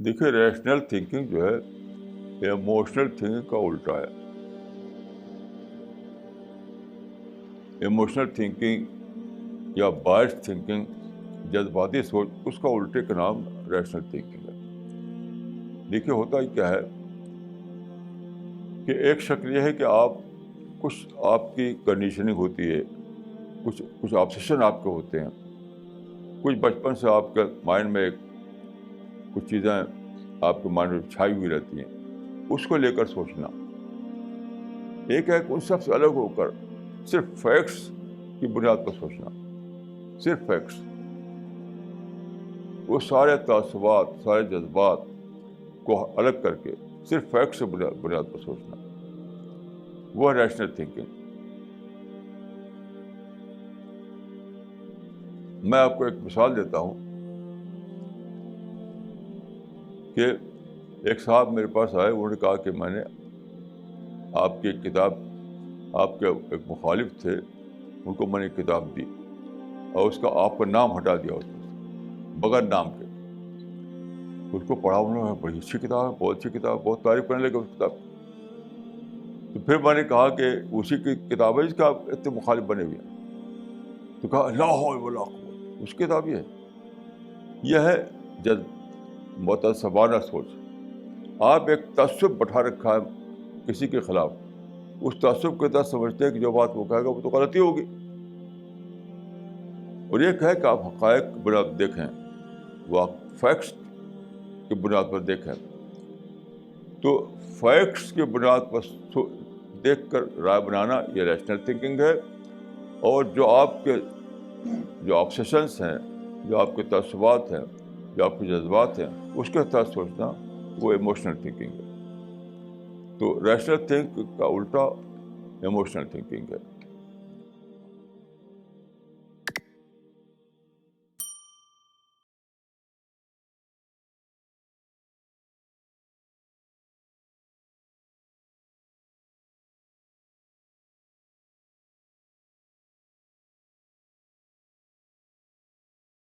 دیکھیے rational thinking جو ہے ایموشنل تھنکنگ کا الٹا ہے. ایموشنل تھنکنگ یا بائس تھنکنگ، جذباتی سوچ، اس کا الٹے کا نام ریشنل تھنکنگ ہے. دیکھیے ہوتا ہی کیا ہے کہ ایک شکل یہ ہے کہ کچھ آپ کی کنڈیشننگ ہوتی ہے، کچھ آبسیشن آپ کے ہوتے ہیں، کچھ بچپن سے آپ کے مائنڈ میں کچھ چیزیں آپ کے مائنڈ میں چھائی ہوئی رہتی ہیں، اس کو لے کر سوچنا. ایک ہے کہ ان سب سے الگ ہو کر صرف فیکٹس کی بنیاد پر سوچنا. صرف فیکٹس، وہ سارے تعصبات، سارے جذبات کو الگ کر کے صرف فیکٹس سے بنیاد پر سوچنا، وہ ریشنل تھنکنگ. میں آپ کو ایک مثال دیتا ہوں کہ ایک صاحب میرے پاس آئے، انہوں نے کہا کہ میں نے آپ کی ایک کتاب، آپ کے ایک مخالف تھے، ان کو میں نے ایک کتاب دی اور اس کا آپ کا نام ہٹا دیا، اس میں سے بغیر نام کے. اس کو پڑھا انہوں نے، بڑی اچھی کتاب ہے، بہت اچھی کتاب، بہت تعریف کرنے لگے اس کتاب کی. تو پھر میں نے کہا کہ اسی کی کتاب ہے جس کا آپ اتنے مخالف بنے ہوئے ہیں. تو کہا لا حول ولا قوت، اس کی کتاب یہ ہے متعصبانہ سوچ. آپ ایک تعصب بٹھا رکھا ہے کسی کے خلاف، اس تعصب کے تحت سمجھتے ہیں کہ جو بات وہ کہے گا وہ تو غلطی ہوگی. اور ایک ہے کہ آپ حقائق کی بنیاد پر دیکھیں، وہ آپ فیکٹس کی بنیاد پر دیکھیں. تو فیکٹس کی بنیاد پر دیکھ کر رائے بنانا یہ ریشنل تھنکنگ ہے. اور جو آپ کے جو آبسیشنس ہیں، جو آپ کے تعصبات ہیں، جو آپ کے جذبات ہیں، اس کے تحت سوچنا وہ ایموشنل تھنکنگ ہے. تو ریشنل تھنکنگ کا الٹا ایموشنل تھنکنگ ہے.